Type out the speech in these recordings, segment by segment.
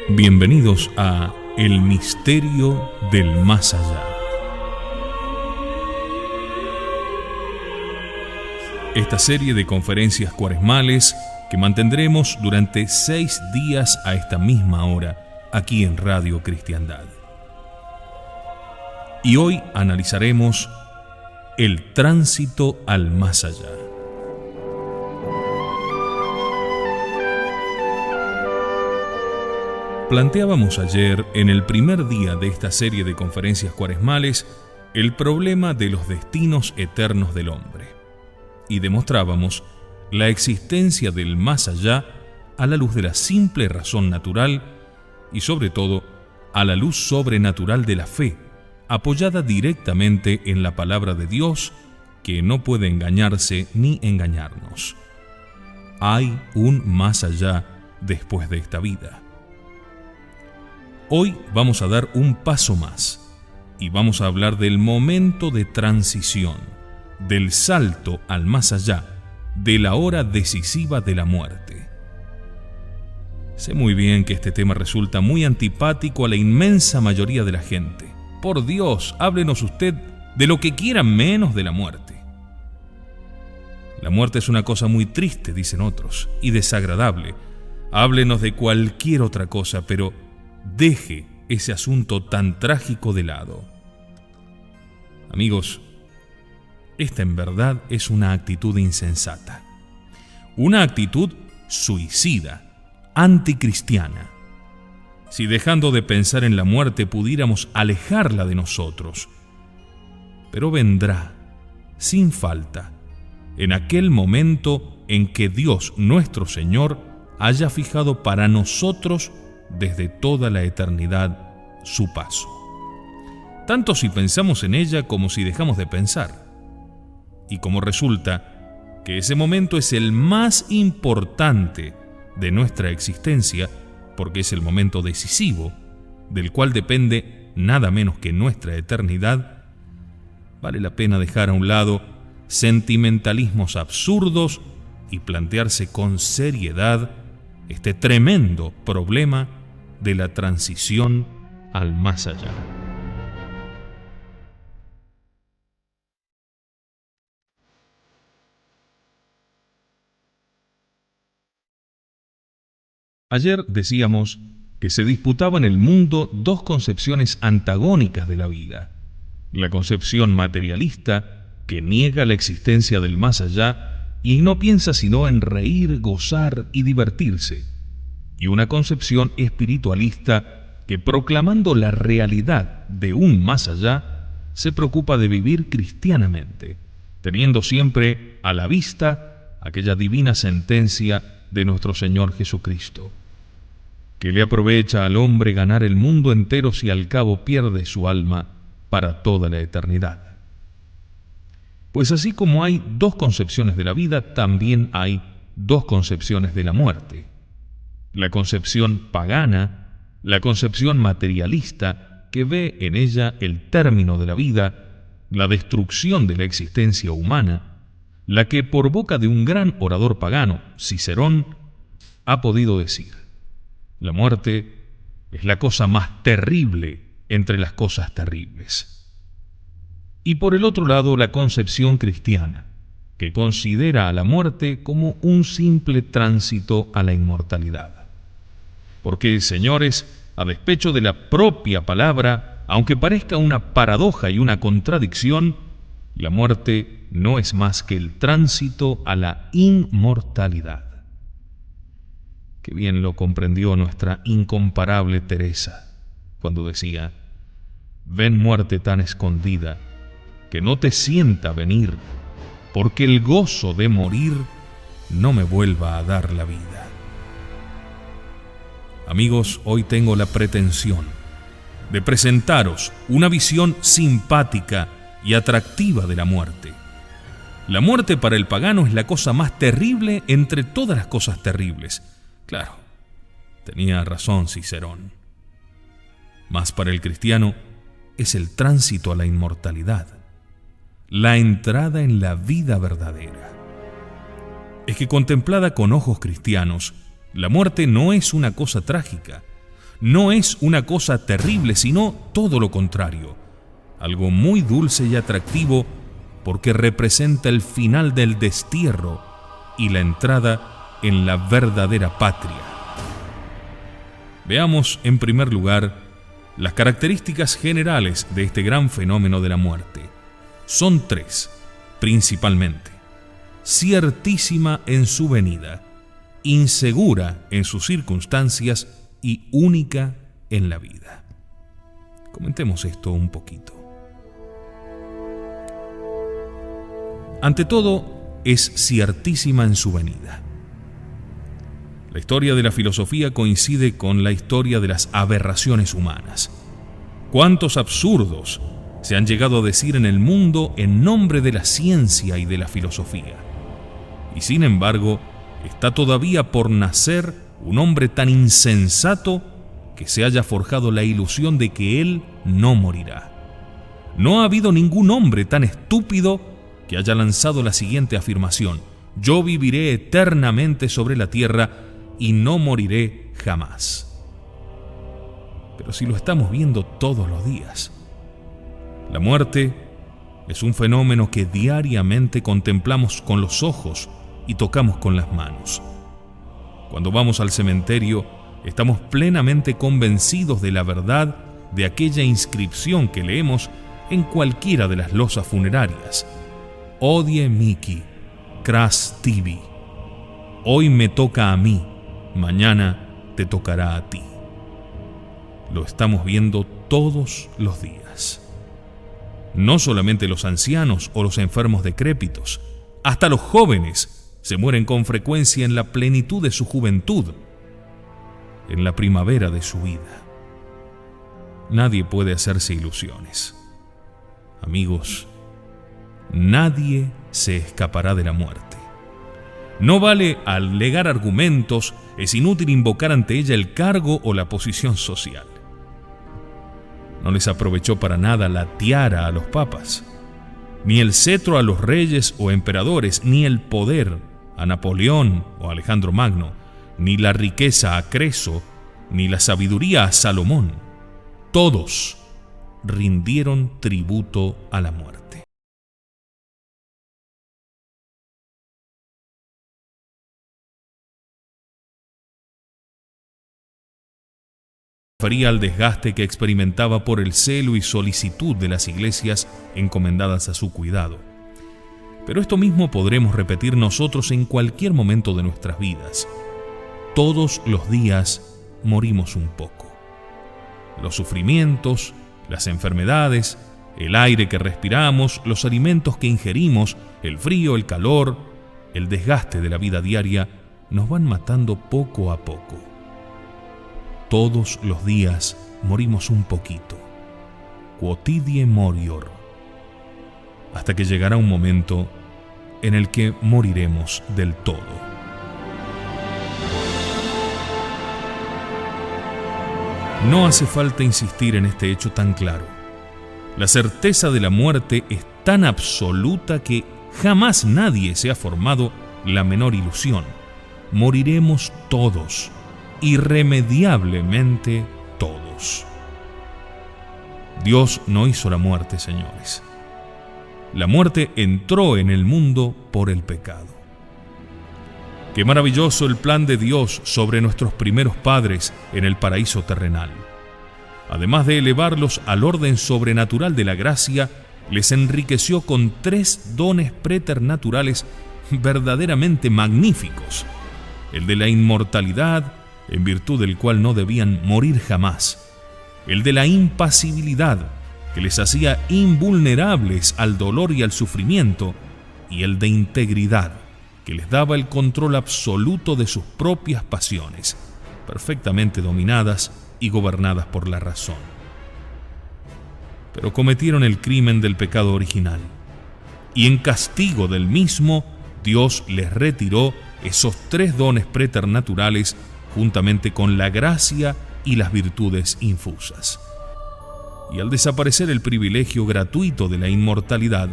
Bienvenidos a El Misterio del Más Allá. Esta serie de conferencias cuaresmales que mantendremos durante 6 días a esta misma hora, aquí en Radio Cristiandad. Y hoy analizaremos el tránsito al más allá. Planteábamos ayer, en el primer día de esta serie de conferencias cuaresmales, el problema de los destinos eternos del hombre. Y demostrábamos la existencia del más allá a la luz de la simple razón natural y sobre todo a la luz sobrenatural de la fe, apoyada directamente en la palabra de Dios, que no puede engañarse ni engañarnos. Hay un más allá después de esta vida. Hoy vamos a dar un paso más y vamos a hablar del momento de transición, del salto al más allá, de la hora decisiva de la muerte. Sé muy bien que este tema resulta muy antipático a la inmensa mayoría de la gente. Por Dios, háblenos usted de lo que quiera menos de la muerte. La muerte es una cosa muy triste, dicen otros, y desagradable. Háblenos de cualquier otra cosa, pero deje ese asunto tan trágico de lado. Amigos, esta en verdad es una actitud insensata, una actitud suicida, anticristiana. Si dejando de pensar en la muerte pudiéramos alejarla de nosotros, pero vendrá, sin falta, en aquel momento en que Dios nuestro Señor haya fijado para nosotros desde toda la eternidad su paso. Tanto si pensamos en ella como si dejamos de pensar. Y como resulta que ese momento es el más importante de nuestra existencia, porque es el momento decisivo, del cual depende nada menos que nuestra eternidad, vale la pena dejar a un lado sentimentalismos absurdos y plantearse con seriedad este tremendo problema de la transición al más allá. Ayer decíamos que se disputaban en el mundo dos concepciones antagónicas de la vida. La concepción materialista, que niega la existencia del más allá y no piensa sino en reír, gozar y divertirse. Y una concepción espiritualista que, proclamando la realidad de un más allá, se preocupa de vivir cristianamente, teniendo siempre a la vista aquella divina sentencia de nuestro Señor Jesucristo: que le aprovecha al hombre ganar el mundo entero si al cabo pierde su alma para toda la eternidad. Pues así como hay dos concepciones de la vida, también hay dos concepciones de la muerte. La concepción pagana, la concepción materialista, que ve en ella el término de la vida, la destrucción de la existencia humana, la que por boca de un gran orador pagano, Cicerón, ha podido decir: la muerte es la cosa más terrible entre las cosas terribles. Y por el otro lado, la concepción cristiana, que considera a la muerte como un simple tránsito a la inmortalidad. Porque, señores, a despecho de la propia palabra, aunque parezca una paradoja y una contradicción, la muerte no es más que el tránsito a la inmortalidad. Qué bien lo comprendió nuestra incomparable Teresa cuando decía: ven muerte tan escondida, que no te sienta venir, porque el gozo de morir no me vuelva a dar la vida. Amigos, hoy tengo la pretensión de presentaros una visión simpática y atractiva de la muerte. La muerte para el pagano es la cosa más terrible entre todas las cosas terribles. Claro, tenía razón Cicerón. Mas para el cristiano es el tránsito a la inmortalidad, la entrada en la vida verdadera. Es que contemplada con ojos cristianos, la muerte no es una cosa trágica, no es una cosa terrible, sino todo lo contrario, algo muy dulce y atractivo, porque representa el final del destierro y la entrada en la verdadera patria. Veamos, en primer lugar, las características generales de este gran fenómeno de la muerte. Son tres, principalmente: ciertísima en su venida, insegura en sus circunstancias y única en la vida. Comentemos esto un poquito. Ante todo, es ciertísima en su venida. La historia de la filosofía coincide con la historia de las aberraciones humanas. ¿Cuántos absurdos se han llegado a decir en el mundo en nombre de la ciencia y de la filosofía? Y sin embargo, está todavía por nacer un hombre tan insensato que se haya forjado la ilusión de que él no morirá. No ha habido ningún hombre tan estúpido que haya lanzado la siguiente afirmación: yo viviré eternamente sobre la tierra y no moriré jamás. Pero si lo estamos viendo todos los días. La muerte es un fenómeno que diariamente contemplamos con los ojos y tocamos con las manos. Cuando vamos al cementerio, estamos plenamente convencidos de la verdad de aquella inscripción que leemos en cualquiera de las losas funerarias: Odie mihi, cras tibi. Hoy me toca a mí, mañana te tocará a ti. Lo estamos viendo todos los días. No solamente los ancianos o los enfermos decrépitos, hasta los jóvenes se mueren con frecuencia en la plenitud de su juventud, en la primavera de su vida. Nadie puede hacerse ilusiones. Amigos, nadie se escapará de la muerte. No vale alegar argumentos, es inútil invocar ante ella el cargo o la posición social. No les aprovechó para nada la tiara a los papas, ni el cetro a los reyes o emperadores, ni el poder a Napoleón o Alejandro Magno, ni la riqueza a Creso, ni la sabiduría a Salomón. Todos rindieron tributo a la muerte. Refería al desgaste que experimentaba por el celo y solicitud de las iglesias encomendadas a su cuidado. Pero esto mismo podremos repetir nosotros en cualquier momento de nuestras vidas. Todos los días morimos un poco. Los sufrimientos, las enfermedades, el aire que respiramos, los alimentos que ingerimos, el frío, el calor, el desgaste de la vida diaria nos van matando poco a poco. Todos los días morimos un poquito. Quotidie morior. Hasta que llegará un momento en el que moriremos del todo. No hace falta insistir en este hecho tan claro. La certeza de la muerte es tan absoluta que jamás nadie se ha formado la menor ilusión. Moriremos todos, irremediablemente todos. Dios no hizo la muerte, señores. La muerte entró en el mundo por el pecado. Qué maravilloso el plan de Dios sobre nuestros primeros padres en el paraíso terrenal. Además de elevarlos al orden sobrenatural de la gracia, les enriqueció con 3 dones preternaturales verdaderamente magníficos: el de la inmortalidad, en virtud del cual no debían morir jamás; el de la impasibilidad, que les hacía invulnerables al dolor y al sufrimiento; y el de integridad, que les daba el control absoluto de sus propias pasiones, perfectamente dominadas y gobernadas por la razón. Pero cometieron el crimen del pecado original, y en castigo del mismo, Dios les retiró esos 3 dones preternaturales juntamente con la gracia y las virtudes infusas. Y al desaparecer el privilegio gratuito de la inmortalidad,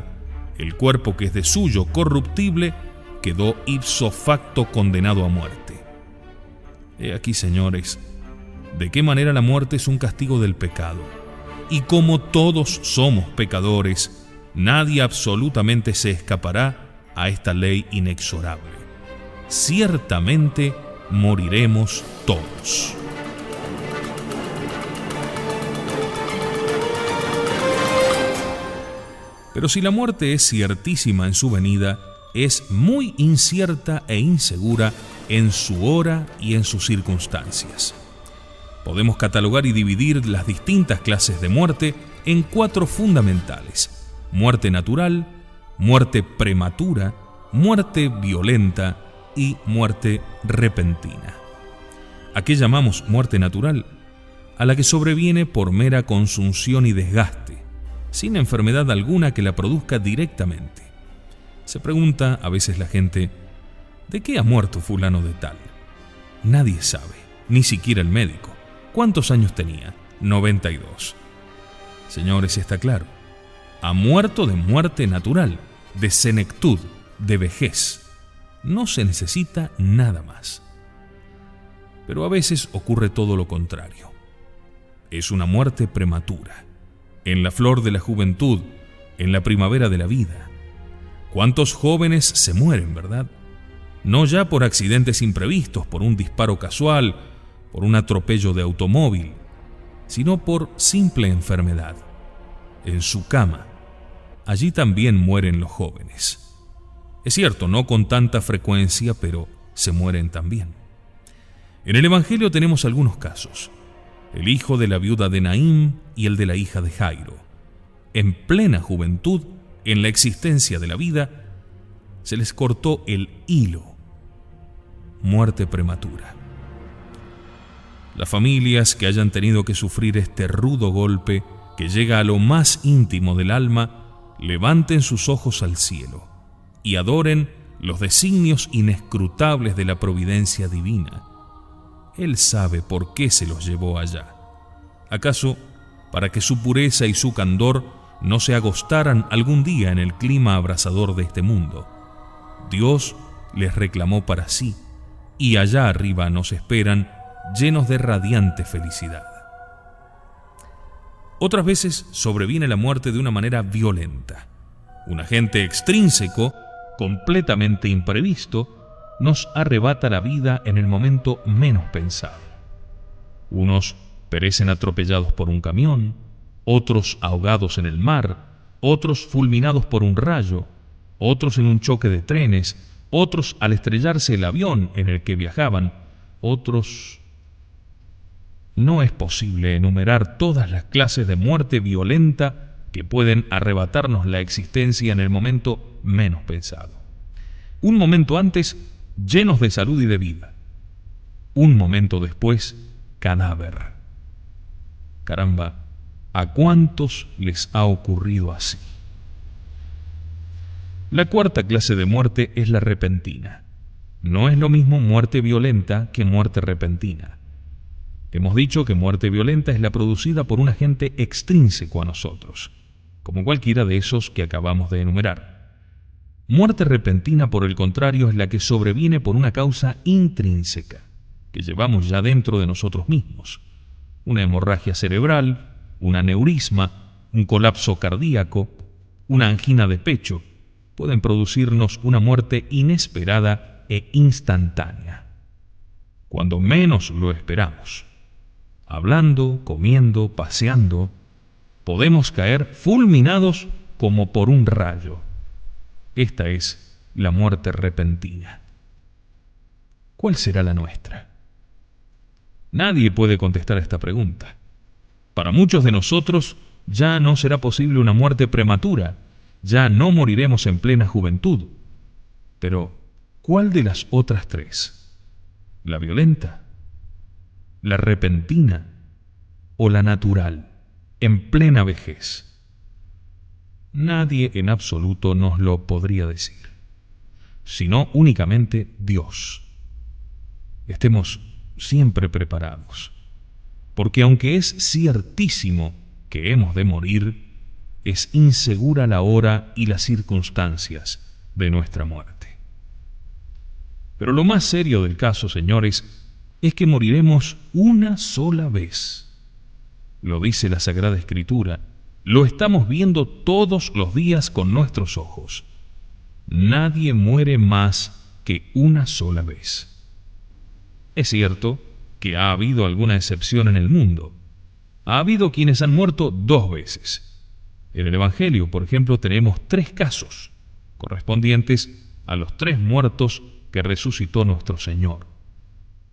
el cuerpo que es de suyo corruptible quedó ipso facto condenado a muerte. He aquí, señores, de qué manera la muerte es un castigo del pecado. Y como todos somos pecadores, nadie absolutamente se escapará a esta ley inexorable. Ciertamente moriremos todos. Pero si la muerte es ciertísima en su venida, es muy incierta e insegura en su hora y en sus circunstancias. Podemos catalogar y dividir las distintas clases de muerte en 4 fundamentales: muerte natural, muerte prematura, muerte violenta y muerte repentina. ¿A qué llamamos muerte natural? A la que sobreviene por mera consunción y desgaste, sin enfermedad alguna que la produzca directamente. Se pregunta a veces la gente: ¿de qué ha muerto fulano de tal? Nadie sabe, ni siquiera el médico. ¿Cuántos años tenía? 92. Señores, está claro. Ha muerto de muerte natural, de senectud, de vejez. No se necesita nada más. Pero a veces ocurre todo lo contrario. Es una muerte prematura, en la flor de la juventud, en la primavera de la vida. ¿Cuántos jóvenes se mueren, verdad? No ya por accidentes imprevistos, por un disparo casual, por un atropello de automóvil, sino por simple enfermedad. En su cama. Allí también mueren los jóvenes. Es cierto, no con tanta frecuencia, pero se mueren también. En el Evangelio tenemos algunos casos: el hijo de la viuda de Naín y el de la hija de Jairo. En plena juventud, en la existencia de la vida, se les cortó el hilo. Muerte prematura. Las familias que hayan tenido que sufrir este rudo golpe que llega a lo más íntimo del alma, levanten sus ojos al cielo y adoren los designios inescrutables de la providencia divina. Él sabe por qué se los llevó allá. ¿Acaso para que su pureza y su candor no se agostaran algún día en el clima abrasador de este mundo? Dios les reclamó para sí, y allá arriba nos esperan llenos de radiante felicidad. Otras veces sobreviene la muerte de una manera violenta. Un agente extrínseco, completamente imprevisto, nos arrebata la vida en el momento menos pensado. Unos perecen atropellados por un camión, otros ahogados en el mar, otros fulminados por un rayo, otros en un choque de trenes, otros al estrellarse el avión en el que viajaban, otros... No es posible enumerar todas las clases de muerte violenta que pueden arrebatarnos la existencia en el momento menos pensado. Un momento antes, llenos de salud y de vida. Un momento después, cadáver. Caramba, ¿a cuántos les ha ocurrido así? La cuarta clase de muerte es la repentina. No es lo mismo muerte violenta que muerte repentina. Hemos dicho que muerte violenta es la producida por un agente extrínseco a nosotros, como cualquiera de esos que acabamos de enumerar. Muerte repentina, por el contrario, es la que sobreviene por una causa intrínseca, que llevamos ya dentro de nosotros mismos. Una hemorragia cerebral, un aneurisma, un colapso cardíaco, una angina de pecho, pueden producirnos una muerte inesperada e instantánea, cuando menos lo esperamos. Hablando, comiendo, paseando, podemos caer fulminados como por un rayo. Esta es la muerte repentina. ¿Cuál será la nuestra? Nadie puede contestar a esta pregunta. Para muchos de nosotros ya no será posible una muerte prematura, ya no moriremos en plena juventud. Pero, ¿cuál de las otras tres? ¿La violenta, la repentina o la natural, en plena vejez? Nadie en absoluto nos lo podría decir, sino únicamente Dios. Estemos siempre preparados, porque aunque es ciertísimo que hemos de morir, es insegura la hora y las circunstancias de nuestra muerte. Pero lo más serio del caso, señores, es que moriremos una sola vez. Lo dice la Sagrada Escritura. Lo estamos viendo todos los días con nuestros ojos. Nadie muere más que una sola vez. Es cierto que ha habido alguna excepción en el mundo. Ha habido quienes han muerto 2 veces. En el Evangelio, por ejemplo, tenemos 3 casos, correspondientes a los 3 muertos que resucitó nuestro Señor.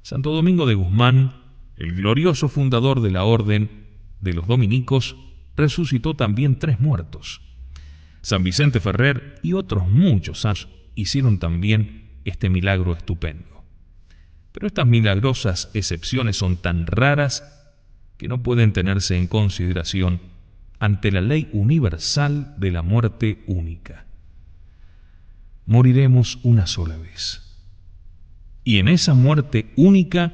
Santo Domingo de Guzmán, el glorioso fundador de la Orden de los Dominicos, resucitó también 3 muertos. San Vicente Ferrer y otros muchos santos hicieron también este milagro estupendo. Pero estas milagrosas excepciones son tan raras que no pueden tenerse en consideración ante la ley universal de la muerte única. Moriremos una sola vez. Y en esa muerte única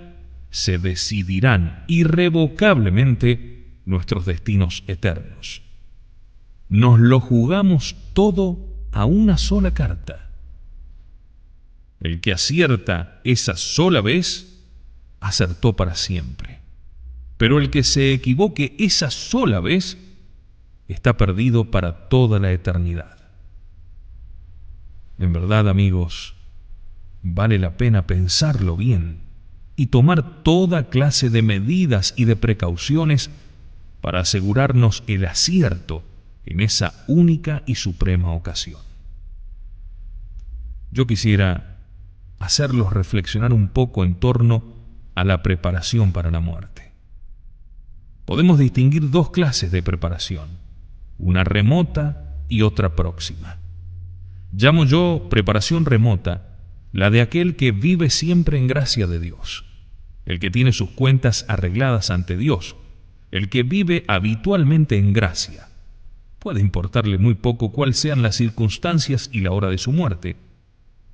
se decidirán irrevocablemente nuestros destinos eternos. Nos lo jugamos todo a una sola carta. El que acierta esa sola vez, acertó para siempre. Pero el que se equivoque esa sola vez, está perdido para toda la eternidad. En verdad, amigos, vale la pena pensarlo bien y tomar toda clase de medidas y de precauciones para asegurarnos el acierto en esa única y suprema ocasión. Yo quisiera hacerlos reflexionar un poco en torno a la preparación para la muerte. Podemos distinguir 2 clases de preparación, una remota y otra próxima. Llamo yo preparación remota la de aquel que vive siempre en gracia de Dios, el que tiene sus cuentas arregladas ante Dios, el que vive habitualmente en gracia. Puede importarle muy poco cuáles sean las circunstancias y la hora de su muerte,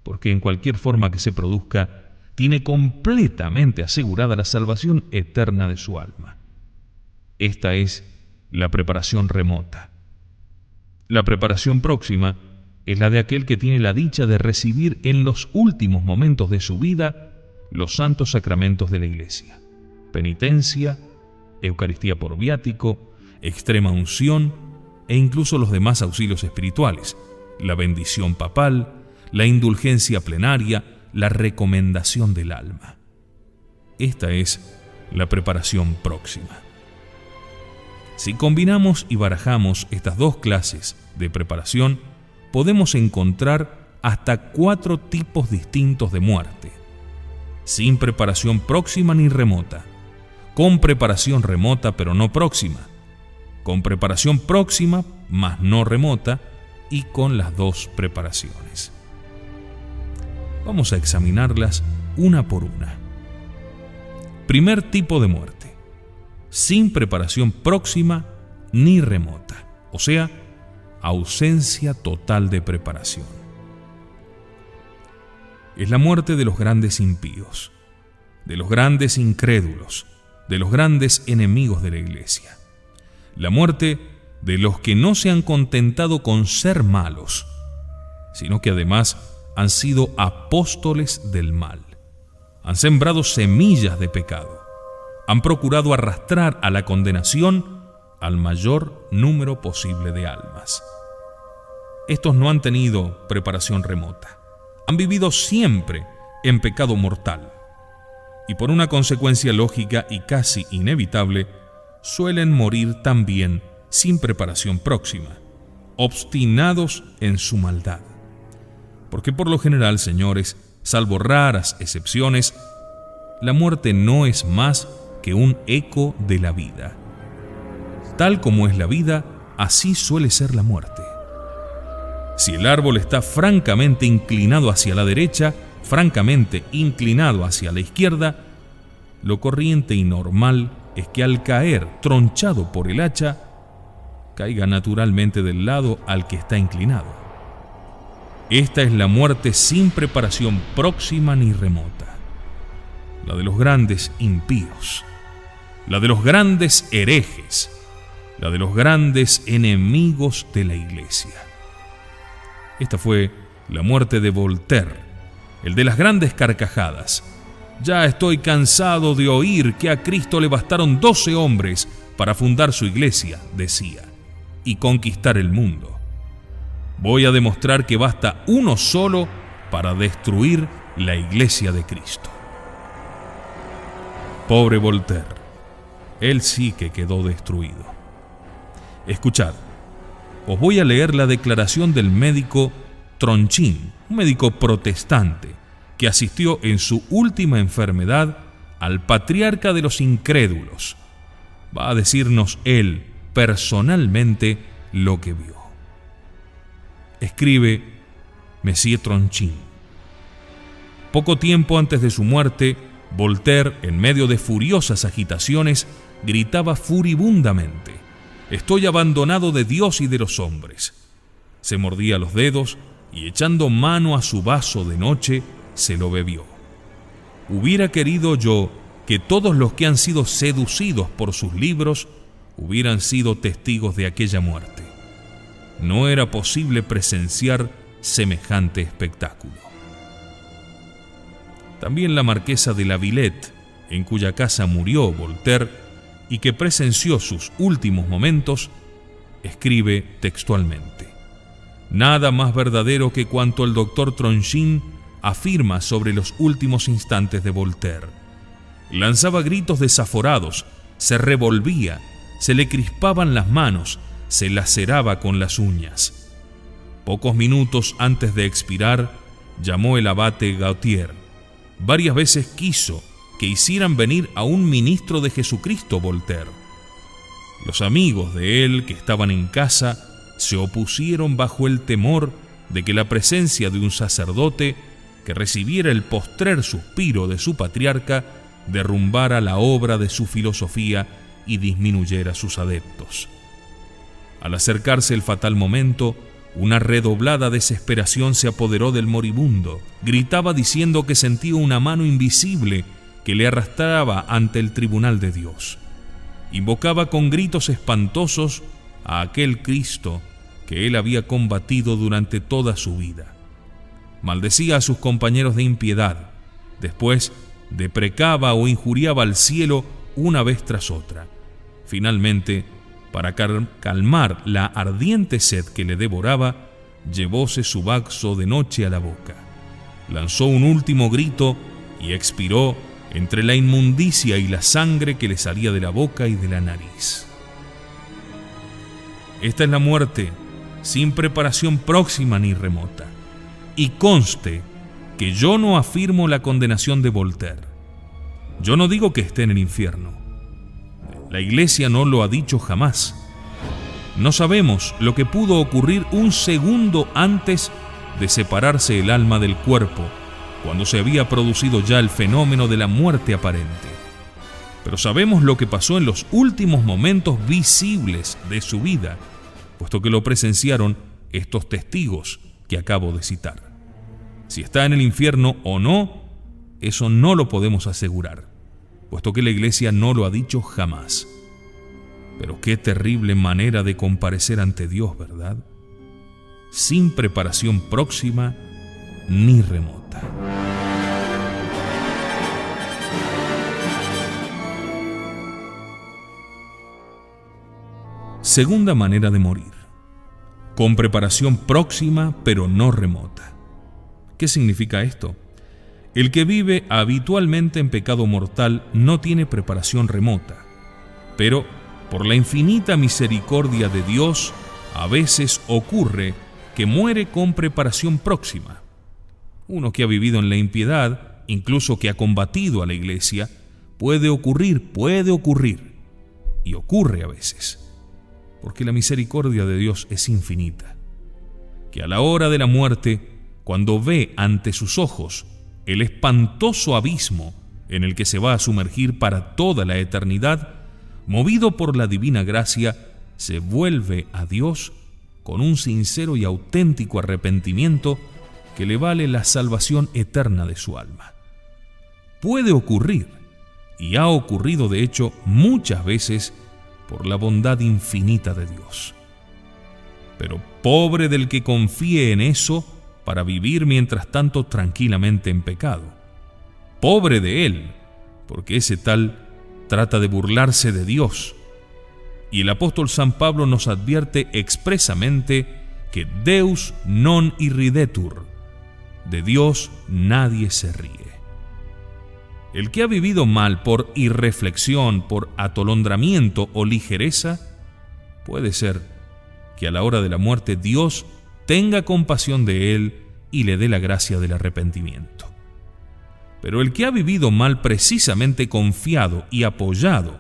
porque en cualquier forma que se produzca, tiene completamente asegurada la salvación eterna de su alma. Esta es la preparación remota. La preparación próxima es la de aquel que tiene la dicha de recibir en los últimos momentos de su vida los santos sacramentos de la Iglesia: penitencia, Eucaristía por viático, extrema unción e incluso los demás auxilios espirituales, la bendición papal, la indulgencia plenaria, la recomendación del alma. Esta es la preparación próxima. Si combinamos y barajamos estas 2 clases de preparación, podemos encontrar hasta 4 tipos distintos de muerte: sin preparación próxima ni remota, con preparación remota pero no próxima, con preparación próxima mas no remota, y con las 2 preparaciones. Vamos a examinarlas una por una. Primer tipo de muerte: sin preparación próxima ni remota, o sea, ausencia total de preparación. Es la muerte de los grandes impíos, de los grandes incrédulos, de los grandes enemigos de la Iglesia. La muerte de los que no se han contentado con ser malos, sino que además han sido apóstoles del mal. Han sembrado semillas de pecado. Han procurado arrastrar a la condenación al mayor número posible de almas. Estos no han tenido preparación remota. Han vivido siempre en pecado mortal. Y por una consecuencia lógica y casi inevitable, suelen morir también sin preparación próxima, obstinados en su maldad. Porque por lo general, señores, salvo raras excepciones, la muerte no es más que un eco de la vida. Tal como es la vida, así suele ser la muerte. Si el árbol está francamente inclinado hacia la derecha, francamente inclinado hacia la izquierda, lo corriente y normal es que al caer tronchado por el hacha, caiga naturalmente del lado al que está inclinado. Esta es la muerte sin preparación próxima ni remota, la de los grandes impíos, la de los grandes herejes, la de los grandes enemigos de la Iglesia. Esta fue la muerte de Voltaire, el de las grandes carcajadas, Ya estoy cansado de oír que a Cristo le bastaron 12 hombres para fundar su iglesia, decía, y conquistar el mundo. Voy a demostrar que basta uno solo para destruir la iglesia de Cristo. Pobre Voltaire, él sí que quedó destruido. Escuchad, os voy a leer la declaración del médico Tronchin, un médico protestante, que asistió en su última enfermedad al patriarca de los incrédulos. Va a decirnos él personalmente lo que vio. Escribe Monsieur Tronchin. Poco tiempo antes de su muerte, Voltaire, en medio de furiosas agitaciones, gritaba furibundamente: «Estoy abandonado de Dios y de los hombres». Se mordía los dedos y, echando mano a su vaso de noche, se lo bebió. Hubiera querido yo que todos los que han sido seducidos por sus libros hubieran sido testigos de aquella muerte. No era posible presenciar semejante espectáculo. También la marquesa de La Villette, en cuya casa murió Voltaire y que presenció sus últimos momentos, escribe textualmente: «Nada más verdadero que cuanto el doctor Tronchin afirma sobre los últimos instantes de Voltaire. Lanzaba gritos desaforados, se revolvía, se le crispaban las manos, se laceraba con las uñas. Pocos minutos antes de expirar, llamó el abate Gautier. Varias veces quiso que hicieran venir a un ministro de Jesucristo Voltaire. Los amigos de él que estaban en casa se opusieron bajo el temor de que la presencia de un sacerdote que recibiera el postrer suspiro de su patriarca derrumbara la obra de su filosofía y disminuyera sus adeptos. Al acercarse el fatal momento, una redoblada desesperación se apoderó del moribundo. Gritaba diciendo que sentía una mano invisible que le arrastraba ante el tribunal de Dios. Invocaba con gritos espantosos a aquel Cristo que él había combatido durante toda su vida. Maldecía a sus compañeros de impiedad. Después deprecaba o injuriaba al cielo una vez tras otra. Finalmente, para calmar la ardiente sed que le devoraba, llevóse su vaso de noche a la boca. Lanzó un último grito y expiró entre la inmundicia y la sangre que le salía de la boca y de la nariz. Esta es la muerte, sin preparación próxima ni remota. Y conste que yo no afirmo la condenación de Voltaire. Yo no digo que esté en el infierno. La Iglesia no lo ha dicho jamás. No sabemos lo que pudo ocurrir un segundo antes de separarse el alma del cuerpo, cuando se había producido ya el fenómeno de la muerte aparente. Pero sabemos lo que pasó en los últimos momentos visibles de su vida, puesto que lo presenciaron estos testigos que acabo de citar. Si está en el infierno o no, eso no lo podemos asegurar, puesto que la Iglesia no lo ha dicho jamás. Pero qué terrible manera de comparecer ante Dios, ¿verdad? Sin preparación próxima ni remota. Segunda manera de morir: con preparación próxima pero no remota. ¿Qué significa esto? El que vive habitualmente en pecado mortal no tiene preparación remota, pero por la infinita misericordia de Dios, a veces ocurre que muere con preparación próxima. Uno que ha vivido en la impiedad, incluso que ha combatido a la Iglesia, puede ocurrir, y ocurre a veces, porque la misericordia de Dios es infinita, que a la hora de la muerte, cuando ve ante sus ojos el espantoso abismo en el que se va a sumergir para toda la eternidad, movido por la divina gracia, se vuelve a Dios con un sincero y auténtico arrepentimiento que le vale la salvación eterna de su alma. Puede ocurrir, y ha ocurrido de hecho muchas veces, por la bondad infinita de Dios. Pero pobre del que confíe en eso para vivir mientras tanto tranquilamente en pecado. Pobre de él, porque ese tal trata de burlarse de Dios. Y el apóstol San Pablo nos advierte expresamente que Deus non irridetur, de Dios nadie se ríe. El que ha vivido mal por irreflexión, por atolondramiento o ligereza, puede ser que a la hora de la muerte Dios tenga compasión de él y le dé la gracia del arrepentimiento. Pero el que ha vivido mal precisamente confiado y apoyado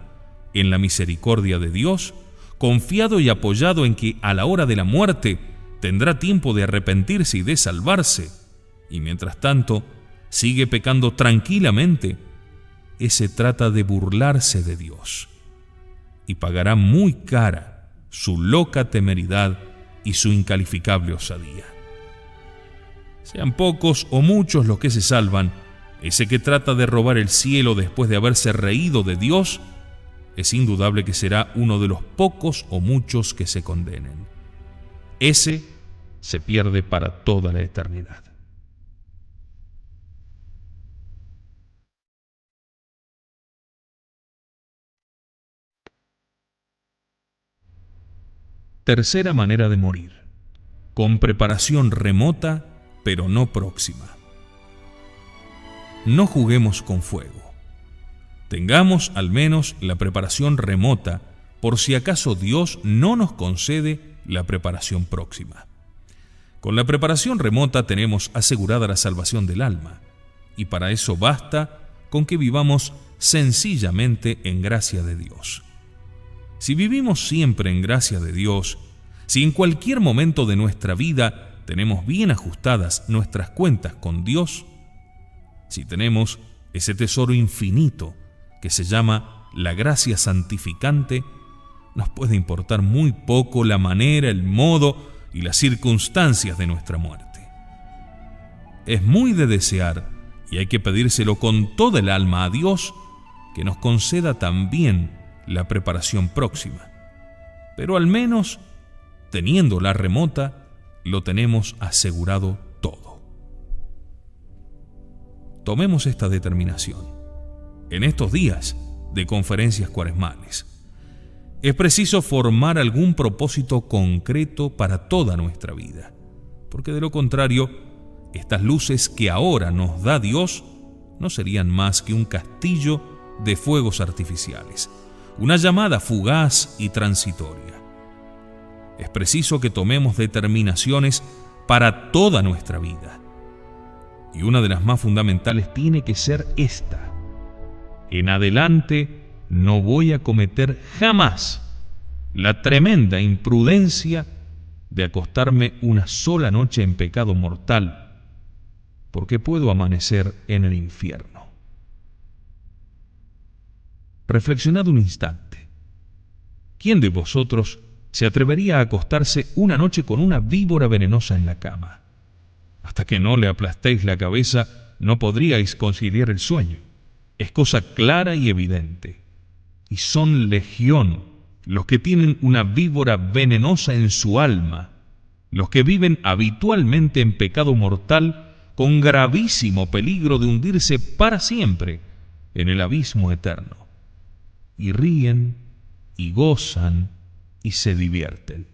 en la misericordia de Dios, confiado y apoyado en que a la hora de la muerte tendrá tiempo de arrepentirse y de salvarse, y mientras tanto sigue pecando tranquilamente, ese trata de burlarse de Dios y pagará muy cara su loca temeridad y su incalificable osadía. Sean pocos o muchos los que se salvan, ese que trata de robar el cielo después de haberse reído de Dios, es indudable que será uno de los pocos o muchos que se condenen. Ese se pierde para toda la eternidad. Tercera manera de morir: con preparación remota, pero no próxima. No juguemos con fuego. Tengamos al menos la preparación remota, por si acaso Dios no nos concede la preparación próxima. Con la preparación remota tenemos asegurada la salvación del alma, y para eso basta con que vivamos sencillamente en gracia de Dios. Si vivimos siempre en gracia de Dios, si en cualquier momento de nuestra vida tenemos bien ajustadas nuestras cuentas con Dios, si tenemos ese tesoro infinito que se llama la gracia santificante, nos puede importar muy poco la manera, el modo y las circunstancias de nuestra muerte. Es muy de desear, y hay que pedírselo con toda el alma a Dios, que nos conceda también la preparación próxima. Pero al menos, teniendo la remota, lo tenemos asegurado todo. Tomemos esta determinación. En estos días de conferencias cuaresmales, es preciso formar algún propósito concreto para toda nuestra vida, porque de lo contrario, estas luces que ahora nos da Dios no serían más que un castillo de fuegos artificiales, una llamada fugaz y transitoria. Es preciso que tomemos determinaciones para toda nuestra vida, y una de las más fundamentales tiene que ser esta: en adelante no voy a cometer jamás la tremenda imprudencia de acostarme una sola noche en pecado mortal, porque puedo amanecer en el infierno. Reflexionad un instante. ¿Quién de vosotros se atrevería a acostarse una noche con una víbora venenosa en la cama? Hasta que no le aplastéis la cabeza, no podríais conciliar el sueño. Es cosa clara y evidente. Y son legión los que tienen una víbora venenosa en su alma, los que viven habitualmente en pecado mortal, con gravísimo peligro de hundirse para siempre en el abismo eterno. Y ríen, y gozan, y se divierten.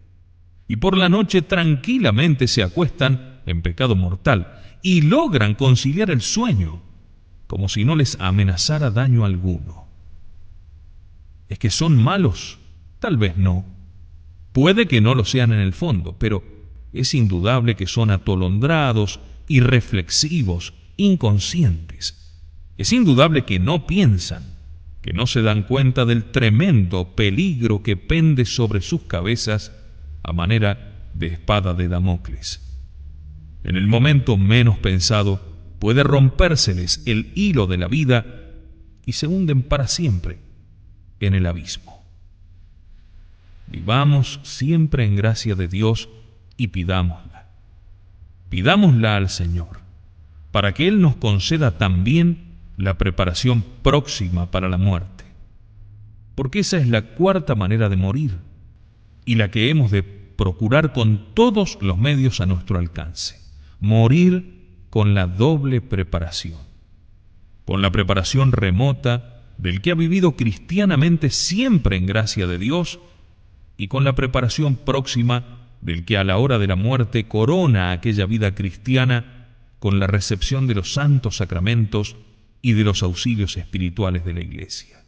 Y por la noche tranquilamente se acuestan en pecado mortal, y logran conciliar el sueño, como si no les amenazara daño alguno. ¿Es que son malos? Tal vez no. Puede que no lo sean en el fondo, pero es indudable que son atolondrados, irreflexivos, inconscientes. Es indudable que no piensan, que no se dan cuenta del tremendo peligro que pende sobre sus cabezas a manera de espada de Damocles. En el momento menos pensado, puede rompérseles el hilo de la vida y se hunden para siempre en el abismo. Vivamos siempre en gracia de Dios y pidámosla. Pidámosla al Señor, para que Él nos conceda también la preparación próxima para la muerte. Porque esa es la cuarta manera de morir, y la que hemos de procurar con todos los medios a nuestro alcance: morir con la doble preparación. con la preparación remota del que ha vivido cristianamente siempre en gracia de Dios, y con la preparación próxima del que a la hora de la muerte corona aquella vida cristiana con la recepción de los santos sacramentos y de los auxilios espirituales de la Iglesia: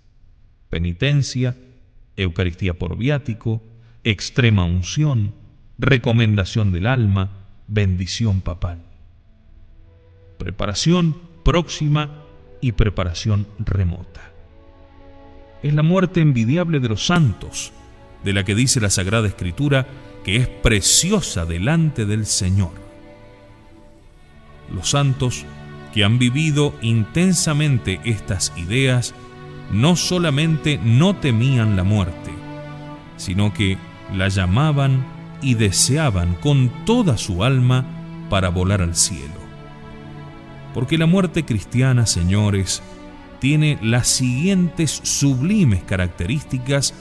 penitencia, Eucaristía por viático, extrema unción, recomendación del alma, bendición papal. Preparación próxima y preparación remota. Es la muerte envidiable de los santos, de la que dice la Sagrada Escritura que es preciosa delante del Señor. Los santos que han vivido intensamente estas ideas no solamente no temían la muerte, sino que la llamaban y deseaban con toda su alma para volar al cielo. Porque la muerte cristiana, señores, tiene las siguientes sublimes características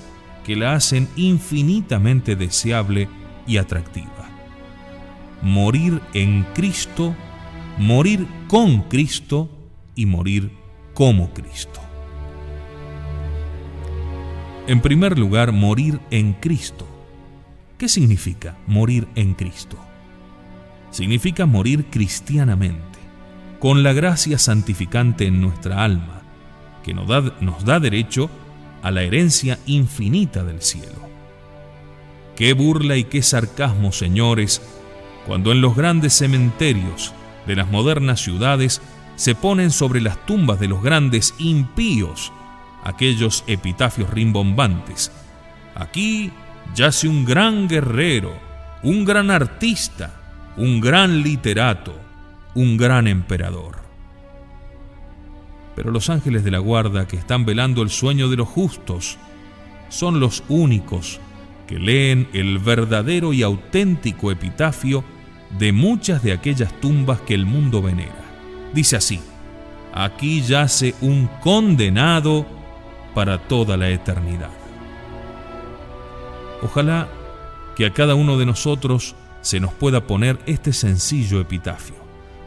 que la hacen infinitamente deseable y atractiva: morir en Cristo, morir con Cristo y morir como Cristo. En primer lugar, morir en Cristo. ¿Qué significa morir en Cristo? Significa morir cristianamente, con la gracia santificante en nuestra alma, que nos da derecho a la herencia infinita del cielo. Qué burla y qué sarcasmo, señores, cuando en los grandes cementerios de las modernas ciudades se ponen sobre las tumbas de los grandes impíos aquellos epitafios rimbombantes: aquí yace un gran guerrero, un gran artista, un gran literato, un gran emperador. Pero los ángeles de la guarda que están velando el sueño de los justos son los únicos que leen el verdadero y auténtico epitafio de muchas de aquellas tumbas que el mundo venera. Dice así: aquí yace un condenado para toda la eternidad. Ojalá que a cada uno de nosotros se nos pueda poner este sencillo epitafio,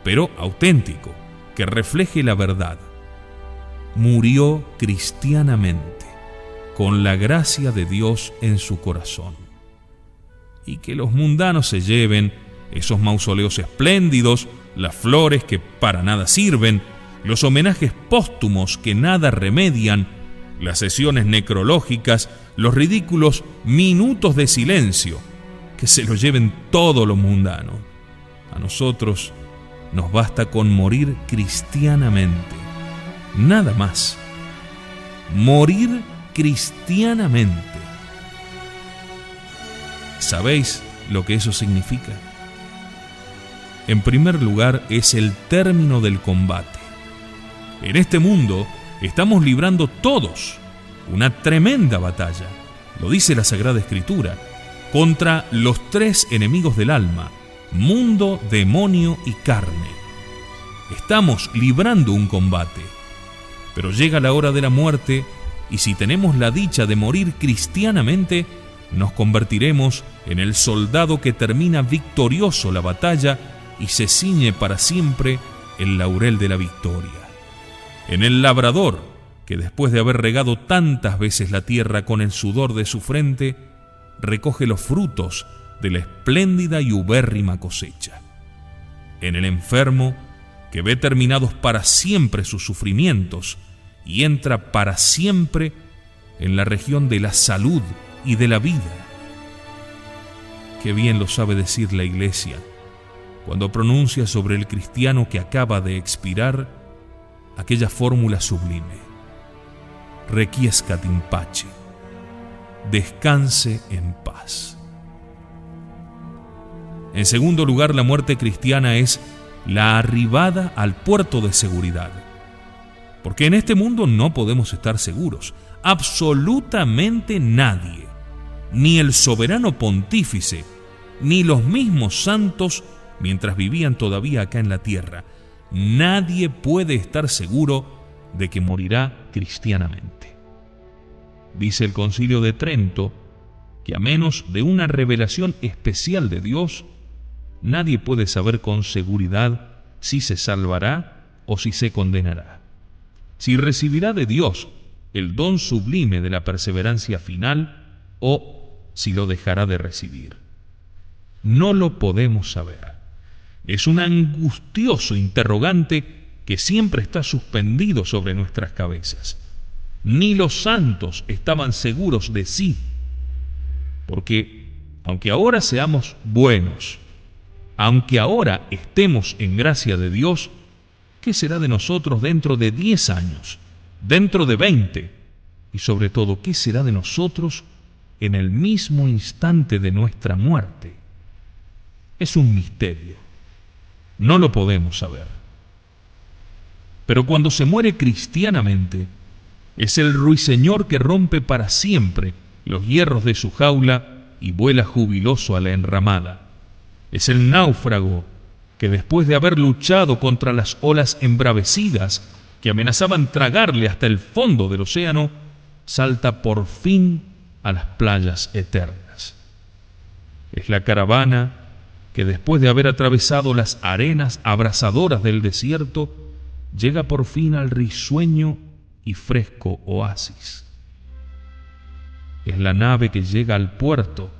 pero auténtico, que refleje la verdad. Murió cristianamente, con la gracia de Dios en su corazón. Y que los mundanos se lleven esos mausoleos espléndidos, las flores que para nada sirven, los homenajes póstumos que nada remedian, las sesiones necrológicas, los ridículos minutos de silencio, que se lo lleven todo lo mundano. A nosotros nos basta con morir cristianamente, nada más. Morir cristianamente. ¿Sabéis lo que eso significa? En primer lugar, es el término del combate. En este mundo estamos librando todos una tremenda batalla, lo dice la Sagrada Escritura, contra los tres enemigos del alma: mundo, demonio y carne. Estamos librando un combate, pero llega la hora de la muerte, y si tenemos la dicha de morir cristianamente, nos convertiremos en el soldado que termina victorioso la batalla y se ciñe para siempre el laurel de la victoria. En el labrador, que después de haber regado tantas veces la tierra con el sudor de su frente, recoge los frutos de la espléndida y ubérrima cosecha. En el enfermo, que ve terminados para siempre sus sufrimientos y entra para siempre en la región de la salud y de la vida. Qué bien lo sabe decir la Iglesia cuando pronuncia sobre el cristiano que acaba de expirar aquella fórmula sublime: requiescat in pace, descanse en paz. En segundo lugar, la muerte cristiana es la arribada al puerto de seguridad. Porque en este mundo no podemos estar seguros, absolutamente nadie, ni el soberano pontífice, ni los mismos santos mientras vivían todavía acá en la tierra. Nadie puede estar seguro de que morirá cristianamente. Dice el Concilio de Trento que a menos de una revelación especial de Dios, nadie puede saber con seguridad si se salvará o si se condenará. si recibirá de Dios el don sublime de la perseverancia final o si lo dejará de recibir. No lo podemos saber. Es un angustioso interrogante que siempre está suspendido sobre nuestras cabezas. Ni los santos estaban seguros de sí, porque aunque ahora seamos buenos, aunque ahora estemos en gracia de Dios, ¿qué será de nosotros dentro de 10 años, dentro de 20? Y sobre todo, ¿qué será de nosotros en el mismo instante de nuestra muerte? Es un misterio. No lo podemos saber. Pero cuando se muere cristianamente, es el ruiseñor que rompe para siempre los hierros de su jaula y vuela jubiloso a la enramada. Es el náufrago que después de haber luchado contra las olas embravecidas que amenazaban tragarle hasta el fondo del océano, salta por fin a las playas eternas. Es la caravana que después de haber atravesado las arenas abrasadoras del desierto, llega por fin al risueño y fresco oasis. Es la nave que llega al puerto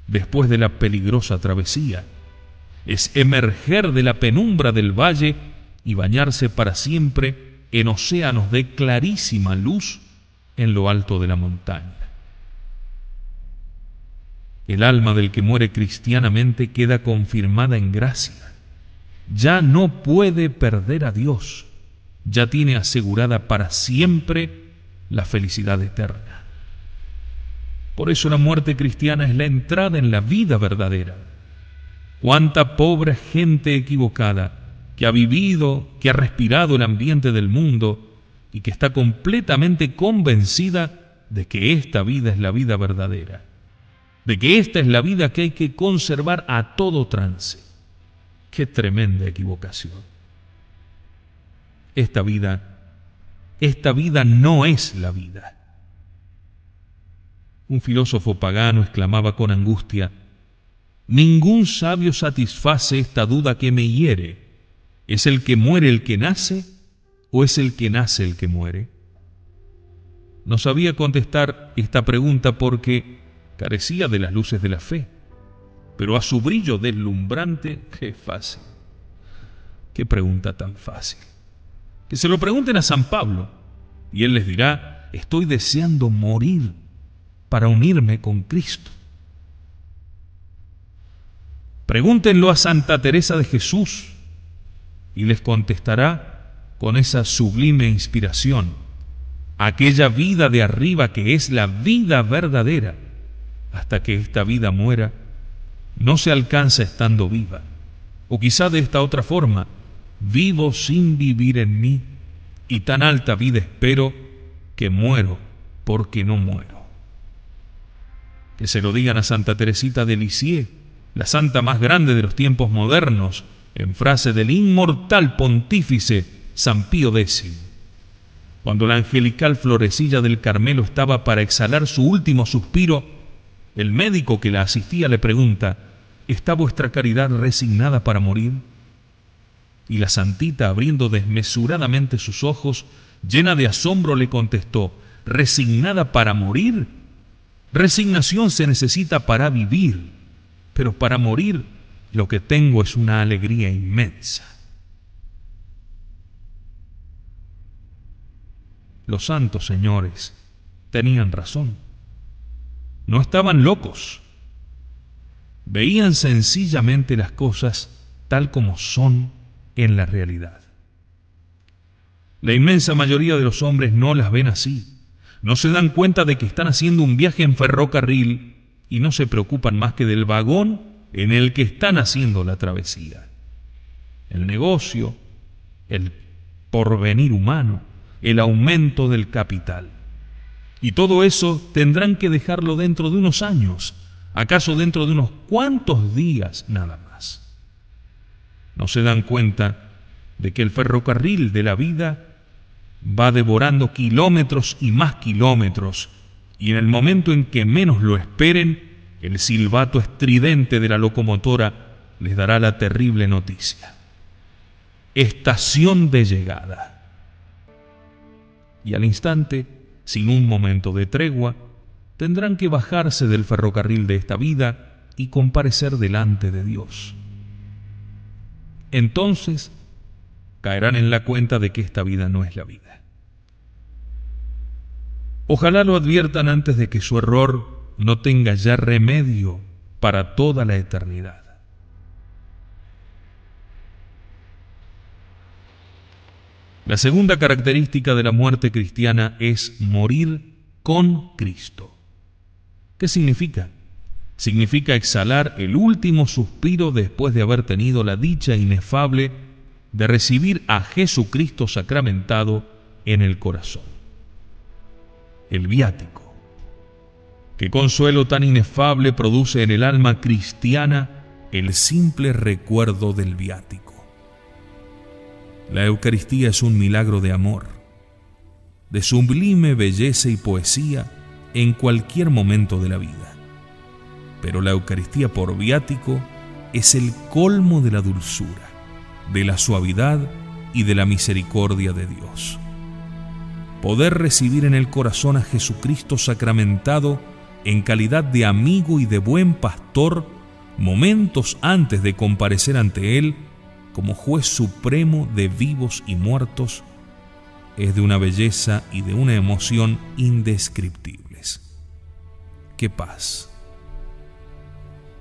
después de la peligrosa travesía. Es emerger de la penumbra del valle y bañarse para siempre en océanos de clarísima luz en lo alto de la montaña. El alma del que muere cristianamente queda confirmada en gracia. Ya no puede perder a Dios. Ya tiene asegurada para siempre la felicidad eterna. Por eso la muerte cristiana es la entrada en la vida verdadera. Cuánta pobre gente equivocada que ha vivido, que ha respirado el ambiente del mundo y que está completamente convencida de que esta vida es la vida verdadera, de que esta es la vida que hay que conservar a todo trance. ¡Qué tremenda equivocación! Esta vida no es la vida. Un filósofo pagano exclamaba con angustia: ningún sabio satisface esta duda que me hiere. ¿Es el que muere el que nace o es el que nace el que muere? No sabía contestar esta pregunta porque carecía de las luces de la fe, pero a su brillo deslumbrante, qué fácil, qué pregunta tan fácil. Que se lo pregunten a San Pablo y él les dirá: estoy deseando morir para unirme con Cristo. Pregúntenlo a Santa Teresa de Jesús y les contestará con esa sublime inspiración: aquella vida de arriba que es la vida verdadera, hasta que esta vida muera, no se alcanza estando viva. O quizá de esta otra forma: vivo sin vivir en mí, y tan alta vida espero que muero porque no muero. Que se lo digan a Santa Teresita de Lisieux, la santa más grande de los tiempos modernos, en frase del inmortal pontífice San Pío X. Cuando la angelical florecilla del Carmelo estaba para exhalar su último suspiro, el médico que la asistía le pregunta: ¿está vuestra caridad resignada para morir? Y la santita, abriendo desmesuradamente sus ojos, llena de asombro, le contestó: ¿resignada para morir? Resignación se necesita para vivir, pero para morir lo que tengo es una alegría inmensa. Los santos señores tenían razón. No estaban locos. Veían sencillamente las cosas tal como son en la realidad. La inmensa mayoría de los hombres no las ven así. No se dan cuenta de que están haciendo un viaje en ferrocarril y no se preocupan más que del vagón en el que están haciendo la travesía. El negocio, el porvenir humano, el aumento del capital. Y todo eso tendrán que dejarlo dentro de unos años, acaso dentro de unos cuantos días nada más. No se dan cuenta de que el ferrocarril de la vida va devorando kilómetros y más kilómetros, y en el momento en que menos lo esperen, el silbato estridente de la locomotora les dará la terrible noticia: estación de llegada. y al instante, sin un momento de tregua, tendrán que bajarse del ferrocarril de esta vida y comparecer delante de Dios. Entonces, caerán en la cuenta de que esta vida no es la vida. Ojalá lo adviertan antes de que su error no tenga ya remedio para toda la eternidad. La segunda característica de la muerte cristiana es morir con Cristo. ¿Qué significa? Significa exhalar el último suspiro después de haber tenido la dicha inefable de recibir a Jesucristo sacramentado en el corazón. El viático. ¿Qué consuelo tan inefable produce en el alma cristiana el simple recuerdo del viático? La Eucaristía es un milagro de amor, de sublime belleza y poesía en cualquier momento de la vida. Pero la Eucaristía por viático es el colmo de la dulzura, de la suavidad y de la misericordia de Dios. Poder recibir en el corazón a Jesucristo sacramentado en calidad de amigo y de buen pastor momentos antes de comparecer ante Él como juez supremo de vivos y muertos, es de una belleza y de una emoción indescriptibles. ¡Qué paz!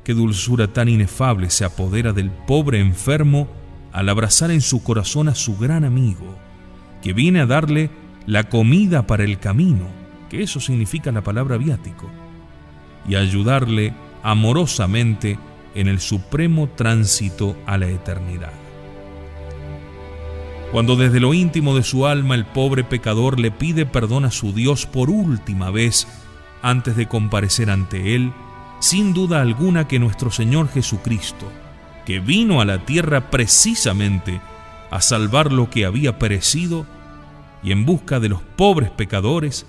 ¡Qué dulzura tan inefable se apodera del pobre enfermo al abrazar en su corazón a su gran amigo, que viene a darle la comida para el camino, que eso significa la palabra viático, y a ayudarle amorosamente en el supremo tránsito a la eternidad. Cuando desde lo íntimo de su alma el pobre pecador le pide perdón a su Dios por última vez antes de comparecer ante Él, sin duda alguna que nuestro Señor Jesucristo, que vino a la tierra precisamente a salvar lo que había perecido y en busca de los pobres pecadores,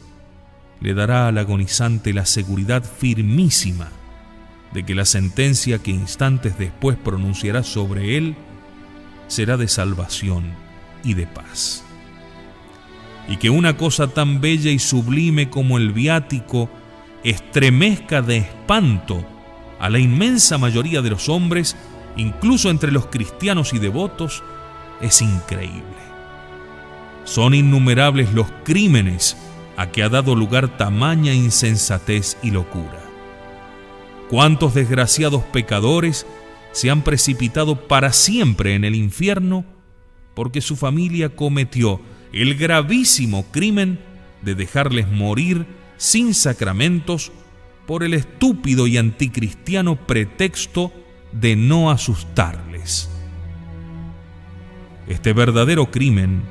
le dará al agonizante la seguridad firmísima de que la sentencia que instantes después pronunciará sobre él será de salvación y de paz. Y que una cosa tan bella y sublime como el viático estremezca de espanto a la inmensa mayoría de los hombres, incluso entre los cristianos y devotos, es increíble. Son innumerables los crímenes a que ha dado lugar tamaña insensatez y locura. ¿Cuántos desgraciados pecadores se han precipitado para siempre en el infierno porque su familia cometió el gravísimo crimen de dejarles morir sin sacramentos por el estúpido y anticristiano pretexto de no asustarles? Este verdadero crimen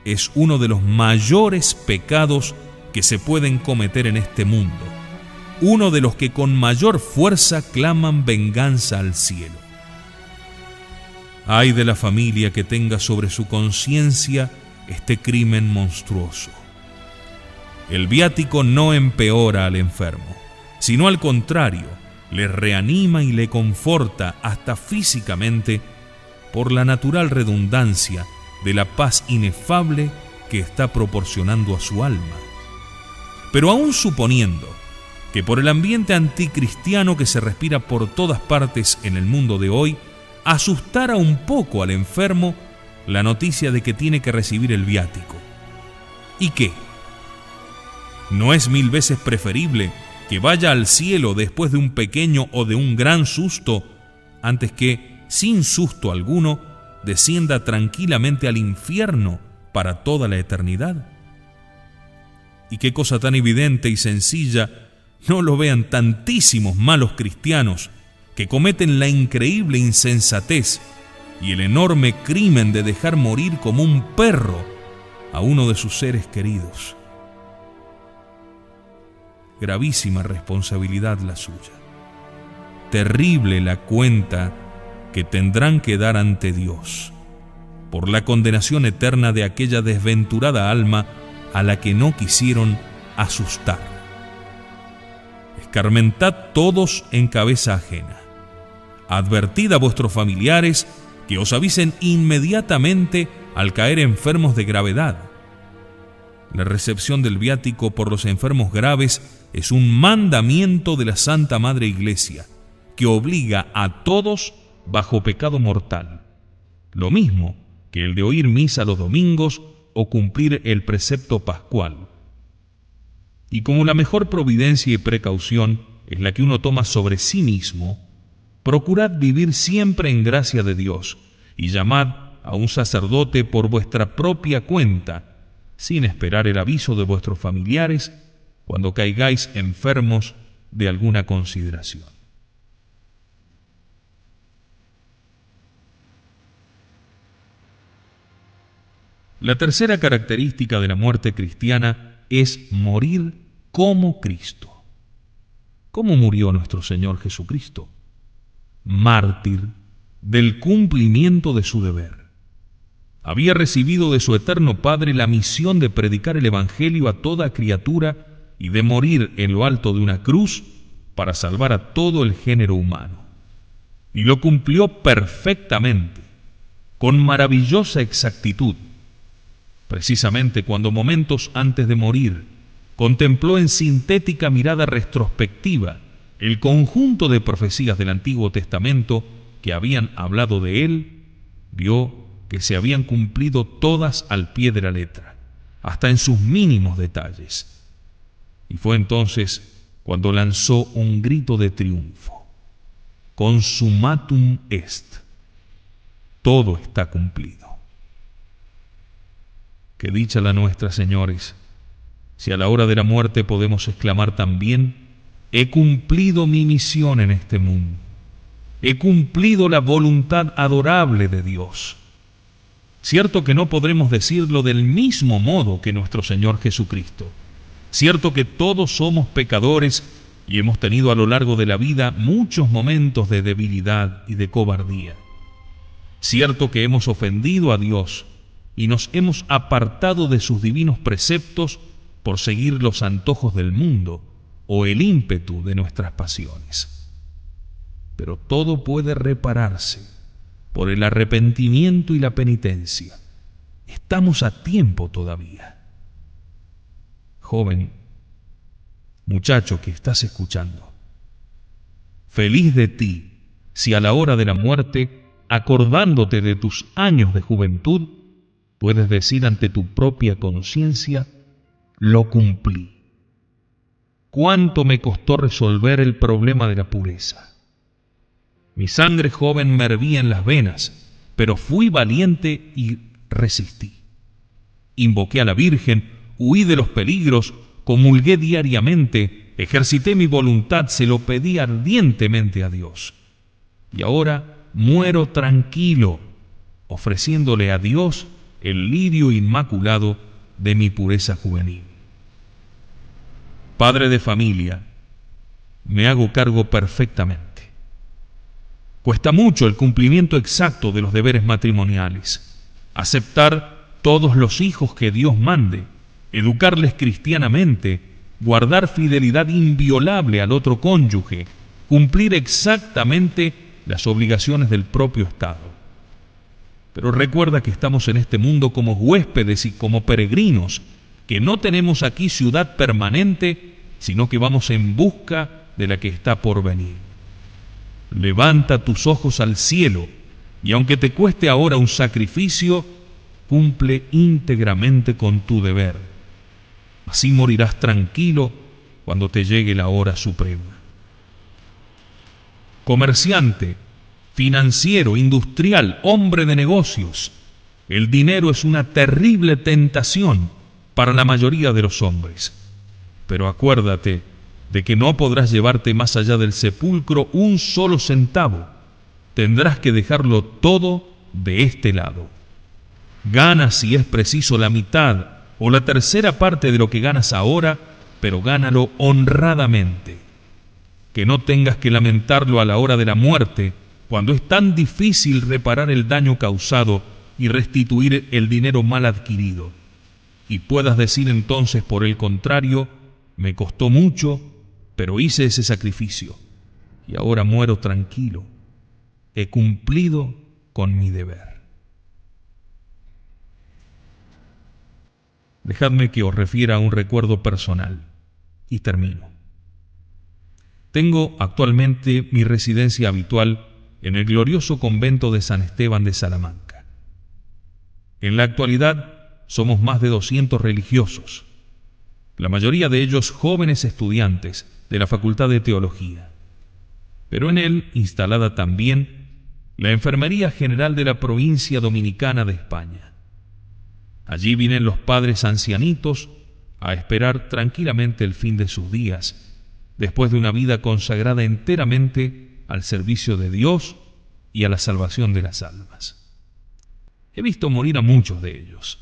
es uno de los mayores pecados que se pueden cometer en este mundo, uno de los que con mayor fuerza claman venganza al cielo. Ay de la familia que tenga sobre su conciencia este crimen monstruoso. El viático no empeora al enfermo, sino al contrario, le reanima y le conforta hasta físicamente por la natural redundancia de la paz inefable que está proporcionando a su alma. Pero aún suponiendo que por el ambiente anticristiano que se respira por todas partes en el mundo de hoy, asustara un poco al enfermo la noticia de que tiene que recibir el viático. ¿Y qué? ¿No es 1000 veces preferible que vaya al cielo después de un pequeño o de un gran susto, antes que, sin susto alguno, descienda tranquilamente al infierno para toda la eternidad? Y qué cosa tan evidente y sencilla no lo vean tantísimos malos cristianos que cometen la increíble insensatez y el enorme crimen de dejar morir como un perro a uno de sus seres queridos. Gravísima responsabilidad la suya. Terrible la cuenta que tendrán que dar ante Dios por la condenación eterna de aquella desventurada alma a la que no quisieron asustar. Escarmentad todos en cabeza ajena. Advertid a vuestros familiares que os avisen inmediatamente al caer enfermos de gravedad. La recepción del viático por los enfermos graves es un mandamiento de la Santa Madre Iglesia, que obliga a todos bajo pecado mortal. Lo mismo que el de oír misa los domingos o cumplir el precepto pascual. Y como la mejor providencia y precaución es la que uno toma sobre sí mismo, procurad vivir siempre en gracia de Dios y llamad a un sacerdote por vuestra propia cuenta, sin esperar el aviso de vuestros familiares cuando caigáis enfermos de alguna consideración. La tercera característica de la muerte cristiana es morir como Cristo. ¿Cómo murió nuestro Señor Jesucristo? Mártir del cumplimiento de su deber. Había recibido de su eterno Padre la misión de predicar el Evangelio a toda criatura y de morir en lo alto de una cruz para salvar a todo el género humano. Y lo cumplió perfectamente, con maravillosa exactitud. Precisamente cuando momentos antes de morir contempló en sintética mirada retrospectiva el conjunto de profecías del Antiguo Testamento que habían hablado de él, vio que se habían cumplido todas al pie de la letra, hasta en sus mínimos detalles. Y fue entonces cuando lanzó un grito de triunfo: Consummatum est. Todo está cumplido. Qué dicha la nuestra, señores, si a la hora de la muerte podemos exclamar también: he cumplido mi misión en este mundo. He cumplido la voluntad adorable de Dios. Cierto que no podremos decirlo del mismo modo que nuestro Señor Jesucristo. Cierto que todos somos pecadores y hemos tenido a lo largo de la vida muchos momentos de debilidad y de cobardía. Cierto que hemos ofendido a Dios y nos hemos apartado de sus divinos preceptos por seguir los antojos del mundo o el ímpetu de nuestras pasiones. Pero todo puede repararse por el arrepentimiento y la penitencia. Estamos a tiempo todavía. Joven, muchacho que estás escuchando, feliz de ti si a la hora de la muerte, acordándote de tus años de juventud, puedes decir ante tu propia conciencia: lo cumplí. ¿Cuánto me costó resolver el problema de la pureza? Mi sangre joven me hervía en las venas, pero fui valiente y resistí. Invoqué a la Virgen, huí de los peligros, comulgué diariamente, ejercité mi voluntad, se lo pedí ardientemente a Dios. Y ahora muero tranquilo, ofreciéndole a Dios el lirio inmaculado de mi pureza juvenil. Padre de familia, me hago cargo perfectamente. Cuesta mucho el cumplimiento exacto de los deberes matrimoniales. Aceptar todos los hijos que Dios mande, educarles cristianamente, guardar fidelidad inviolable al otro cónyuge, cumplir exactamente las obligaciones del propio Estado. Pero recuerda que estamos en este mundo como huéspedes y como peregrinos, que no tenemos aquí ciudad permanente, sino que vamos en busca de la que está por venir. Levanta tus ojos al cielo, y aunque te cueste ahora un sacrificio, cumple íntegramente con tu deber. Así morirás tranquilo cuando te llegue la hora suprema. Comerciante, financiero, industrial, hombre de negocios, el dinero es una terrible tentación para la mayoría de los hombres. Pero acuérdate de que no podrás llevarte más allá del sepulcro un solo centavo. Tendrás que dejarlo todo de este lado. Gana si es preciso la mitad o la tercera parte de lo que ganas ahora, pero gánalo honradamente. Que no tengas que lamentarlo a la hora de la muerte, cuando es tan difícil reparar el daño causado y restituir el dinero mal adquirido. Y puedas decir entonces, por el contrario: me costó mucho, pero hice ese sacrificio, y ahora muero tranquilo. He cumplido con mi deber. Dejadme que os refiera un recuerdo personal. Y termino. Tengo actualmente mi residencia habitual en el glorioso convento de San Esteban de Salamanca. En la actualidad somos más de 200 religiosos, la mayoría de ellos jóvenes estudiantes de la Facultad de Teología, pero en él instalada también la Enfermería General de la Provincia Dominicana de España. Allí vienen los padres ancianitos a esperar tranquilamente el fin de sus días, después de una vida consagrada enteramente al servicio de Dios y a la salvación de las almas. He visto morir a muchos de ellos.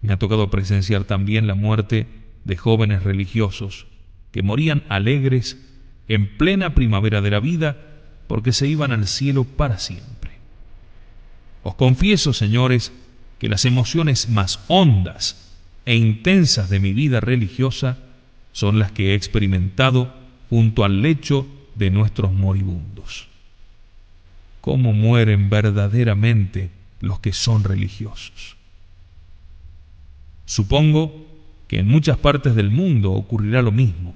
Me ha tocado presenciar también la muerte de jóvenes religiosos que morían alegres en plena primavera de la vida porque se iban al cielo para siempre. Os confieso, señores, que las emociones más hondas e intensas de mi vida religiosa son las que he experimentado junto al lecho de nuestros moribundos. ¿Cómo mueren verdaderamente los que son religiosos? Supongo que en muchas partes del mundo ocurrirá lo mismo,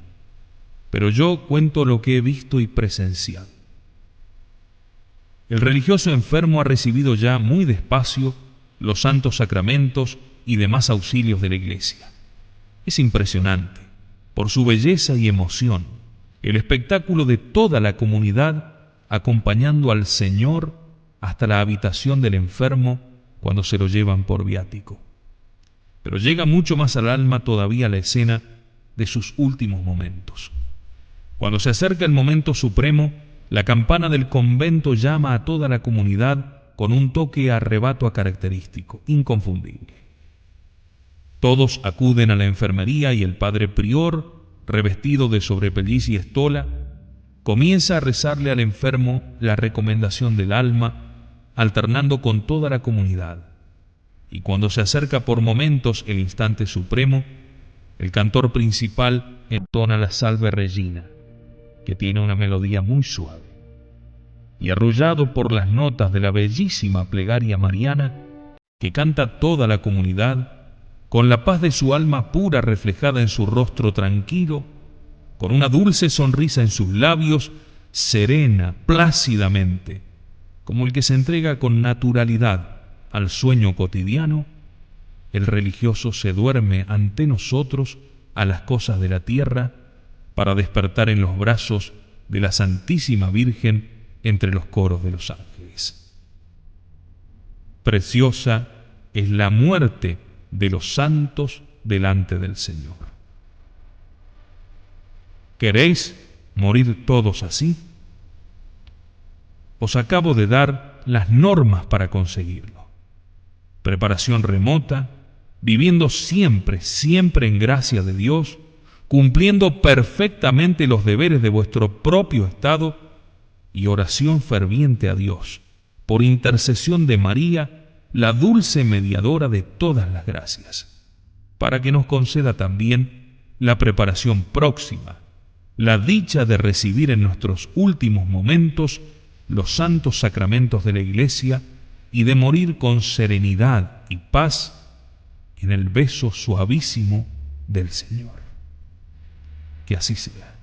pero yo cuento lo que he visto y presenciado. El religioso enfermo ha recibido ya muy despacio los santos sacramentos y demás auxilios de la Iglesia. Es impresionante, por su belleza y emoción, el espectáculo de toda la comunidad acompañando al Señor hasta la habitación del enfermo cuando se lo llevan por viático. Pero llega mucho más al alma todavía la escena de sus últimos momentos. Cuando se acerca el momento supremo, la campana del convento llama a toda la comunidad con un toque a rebato característico, inconfundible. Todos acuden a la enfermería y el padre prior, revestido de sobrepelliz y estola, comienza a rezarle al enfermo la recomendación del alma, alternando con toda la comunidad. Y cuando se acerca por momentos el instante supremo, el cantor principal entona la Salve Regina, que tiene una melodía muy suave. Y arrullado por las notas de la bellísima plegaria mariana, que canta toda la comunidad, con la paz de su alma pura reflejada en su rostro tranquilo, con una dulce sonrisa en sus labios, serena, plácidamente, como el que se entrega con naturalidad al sueño cotidiano, el religioso se duerme ante nosotros a las cosas de la tierra para despertar en los brazos de la Santísima Virgen entre los coros de los ángeles. Preciosa es la muerte de los santos delante del Señor. ¿Queréis morir todos así? Os acabo de dar las normas para conseguirlo. Preparación remota, viviendo siempre, siempre en gracia de Dios, cumpliendo perfectamente los deberes de vuestro propio estado y oración ferviente a Dios, por intercesión de María, la dulce mediadora de todas las gracias, para que nos conceda también la preparación próxima, la dicha de recibir en nuestros últimos momentos los santos sacramentos de la Iglesia y de morir con serenidad y paz en el beso suavísimo del Señor. Que así sea.